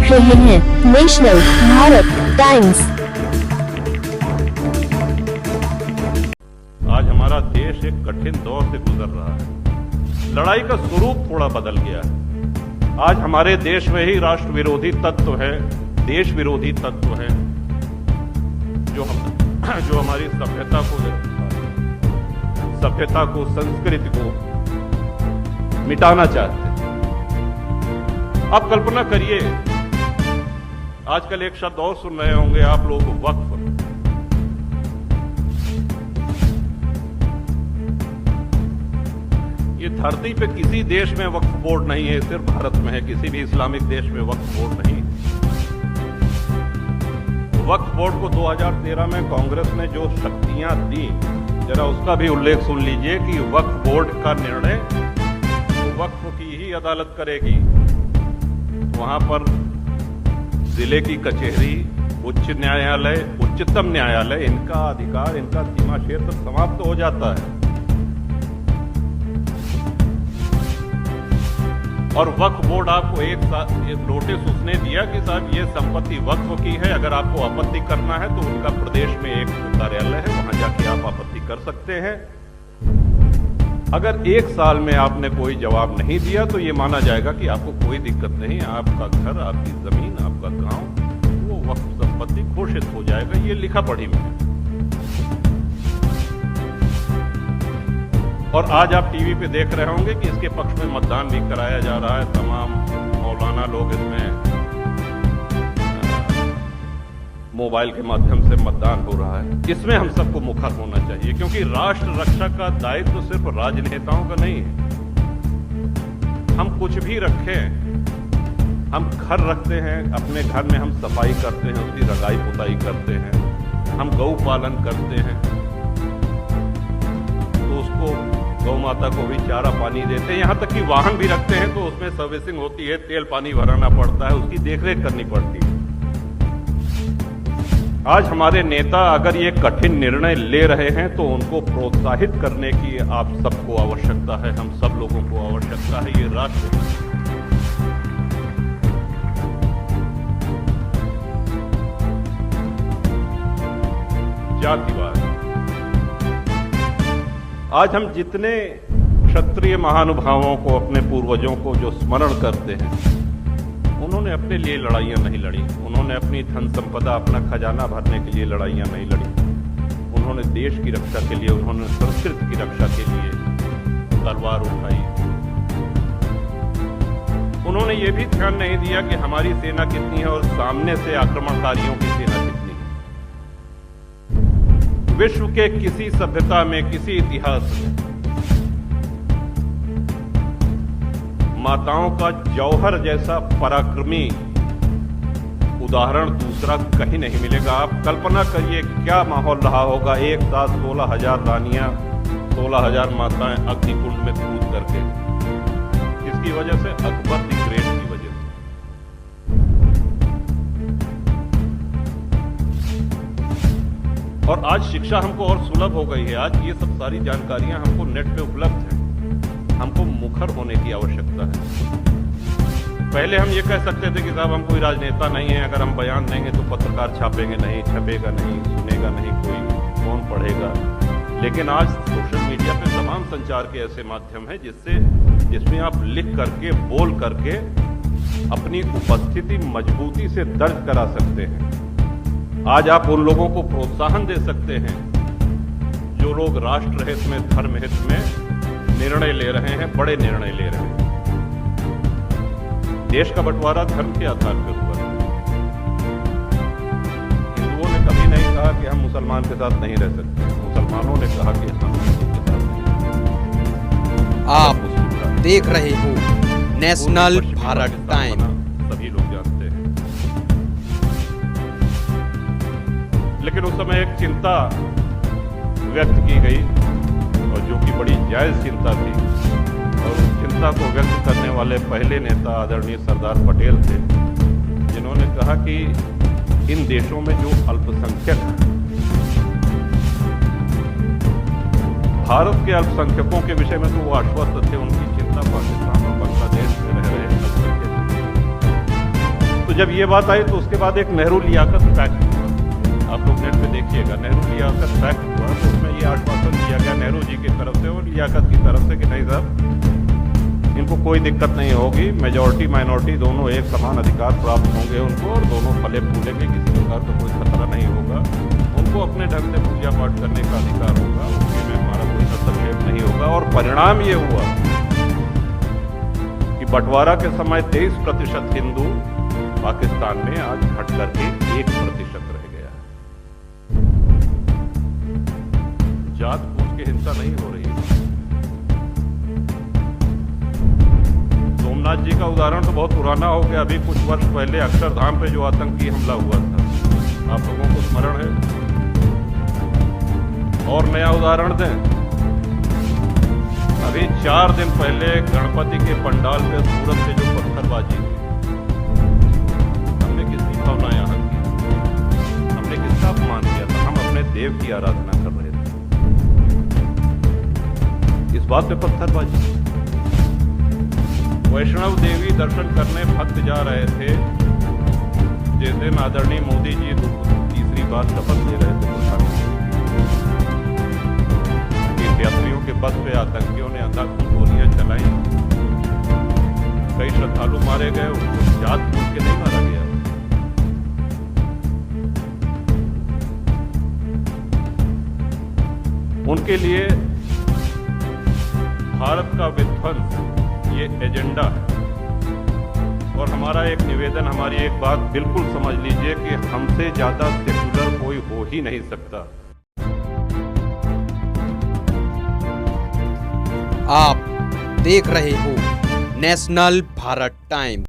देख रहे हैं नेशनल भारत टाइम्स। आज हमारा देश एक कठिन दौर से गुजर रहा है। लड़ाई का स्वरूप थोड़ा बदल गया है। आज हमारे देश में ही राष्ट्र विरोधी तत्व है, देश विरोधी तत्व है, जो हमारी सभ्यता को, संस्कृति को मिटाना चाहते हैं। आप कल्पना करिए, आजकल एक शब्द और सुन रहे होंगे आप लोग, वक्फ। ये धरती पे किसी देश में वक्फ बोर्ड नहीं है, सिर्फ भारत में है। किसी भी इस्लामिक देश में वक्फ बोर्ड नहीं है। वक्फ बोर्ड को 2013 में कांग्रेस ने जो शक्तियां दी, जरा उसका भी उल्लेख सुन लीजिए कि वक्फ बोर्ड का निर्णय तो वक्फ की ही अदालत करेगी। वहां पर जिले की कचहरी, उच्च न्यायालय, उच्चतम न्यायालय, इनका अधिकार, इनका सीमा क्षेत्र समाप्त हो जाता है। और वक्फ बोर्ड आपको एक नोटिस उसने दिया कि साहब ये संपत्ति वक्फ की है, अगर आपको आपत्ति करना है तो उनका प्रदेश में एक कार्यालय है, वहां जाके आप आपत्ति कर सकते हैं। अगर एक साल में आपने कोई जवाब नहीं दिया तो ये माना जाएगा कि आपको कोई दिक्कत नहीं, आपका घर, आपकी जमीन, आपका गांव वो वक्फ संपत्ति घोषित हो जाएगा। ये लिखा पढ़ी में। और आज आप टीवी पे देख रहे होंगे कि इसके पक्ष में मतदान भी कराया जा रहा है। तमाम मौलाना लोग इसमें मोबाइल के माध्यम से मतदान हो रहा है। इसमें हम सबको मुखर होना चाहिए, क्योंकि राष्ट्र रक्षा का दायित्व तो सिर्फ राजनेताओं का नहीं है। हम कुछ भी रखें, हम घर रखते हैं, अपने घर में हम सफाई करते हैं, उसकी रंगाई पुताई करते हैं, हम गौ पालन करते हैं, तो उसको गौ माता को भी चारा पानी देते हैं। यहाँ तक कि वाहन भी रखते हैं तो उसमें सर्विसिंग होती है, तेल पानी भराना पड़ता है, उसकी देखरेख करनी पड़ती है। आज हमारे नेता अगर ये कठिन निर्णय ले रहे हैं तो उनको प्रोत्साहित करने की आप सबको आवश्यकता है, हम सब लोगों को आवश्यकता है। ये राष्ट्र जातिवाद। आज हम जितने क्षत्रिय महानुभावों को, अपने पूर्वजों को जो स्मरण करते हैं, उन्होंने अपने लिए लड़ाइयां नहीं लड़ी। उन्होंने अपनी धन संपदा, अपना खजाना भरने के लिए लड़ाइयां नहीं लड़ी। उन्होंने देश की रक्षा के लिए, उन्होंने संस्कृति की रक्षा के लिए तलवार उठाई। उन्होंने ये भी ध्यान नहीं दिया कि हमारी सेना कितनी है और सामने से आक्रमणकारियों की सेना कितनी है। विश्व के किसी सभ्यता में, किसी इतिहास में माताओं का जौहर जैसा पराक्रमी उदाहरण दूसरा कहीं नहीं मिलेगा। आप कल्पना करिए क्या माहौल रहा होगा, एक साथ 16,000 रानियां, 16,000 माताएं अग्निकुंड में कूद करके। किसकी वजह से? अकबर द ग्रेट की वजह से। और आज शिक्षा हमको और सुलभ हो गई है। आज ये सब सारी जानकारियां हमको नेट पे उपलब्ध है। हमको मुखर होने की आवश्यकता है। पहले हम ये कह सकते थे कि साहब हम कोई राजनेता नहीं है, अगर हम बयान देंगे तो पत्रकार छापेंगे नहीं, छपेगा नहीं, सुनेगा नहीं कोई, कौन पढ़ेगा। लेकिन आज सोशल मीडिया पे तमाम संचार के ऐसे माध्यम है जिसमें आप लिख करके, बोल करके अपनी उपस्थिति मजबूती से दर्ज करा सकते हैं। आज आप उन लोगों को प्रोत्साहन दे सकते हैं जो लोग राष्ट्र हित में, धर्म हित में निर्णय ले रहे हैं, बड़े निर्णय ले रहे हैं। देश का बंटवारा धर्म के आधार पर हुआ है। हिंदुओं ने कभी नहीं कहा कि हम मुसलमान के साथ नहीं रह सकते, मुसलमानों ने कहा कि हम हिंदू के साथ नहीं। आप देख रहे हो नेशनल भारत टाइम। सभी लोग जानते हैं। लेकिन उस समय एक चिंता व्यक्त की गई, और जो कि बड़ी जायज चिंता थी, और उस चिंता को व्यक्त करने वाले पहले नेता आदरणीय सरदार पटेल थे, जिन्होंने कहा कि इन देशों में जो अल्पसंख्यक हैं, भारत के अल्पसंख्यकों के विषय में तो वो आश्वस्त थे, उनकी चिंता पाकिस्तान और बांग्लादेश में रह रहे अल्पसंख्यक। तो जब ये बात आई तो उसके बाद एक नेहरू लियाकत फैक्ट हुआ, आप लोग नेट पे देखिएगा, नेहरू लियाकत फैक्ट हुआ, तो उसमें ये आश्वासन दिया गया नेहरू जी की तरफ से और लियाकत की तरफ से कि नहीं साहब, इनको कोई दिक्कत नहीं होगी, मेजॉरिटी माइनॉरिटी दोनों एक समान अधिकार प्राप्त होंगे उनको और दोनों फले फूलेंगे, किसी प्रकार का कोई खतरा नहीं होगा, उनको अपने ढंग से पूजा पाठ करने का अधिकार होगा, उसके में हमारा कोई हस्तक्षेप नहीं होगा। और परिणाम ये हुआ कि बंटवारा के समय 23% हिंदू पाकिस्तान में आज घट करके 1% रह गया। जात पूछ के हिंसा नहीं हो रही है। सोमनाथ जी का उदाहरण तो बहुत पुराना हो गया, अभी कुछ वर्ष पहले अक्षरधाम पे जो आतंकी हमला हुआ था, आप लोगों को स्मरण है। और नया उदाहरण दें, अभी 4 दिन पहले गणपति के पंडाल पे सूरत से जो पत्थरबाजी हुई, हमने किसकी भावना यहाँ की, हमने किसका अपमान किया था? हम अपने देव की आराधना कर रहे थे, इस बात पे पत्थरबाजी। वैष्णव देवी दर्शन करने भक्त जा रहे थे, जिस दिन आदरणीय मोदी जी तीसरी बार शपथ ले रहे थे प्रधानमंत्री, यात्रियों के बस पे आतंकियों ने अंधाधुंध गोलियां चलाई, कई श्रद्धालु मारे गए, उनको जात पूछ के नहीं मारा गया। उनके लिए भारत का विध्वंस ये एजेंडा है। और हमारा एक निवेदन, हमारी एक बात बिल्कुल समझ लीजिए कि हमसे ज्यादा सेक्युलर कोई हो ही नहीं सकता। आप देख रहे हो नेशनल भारत टाइम।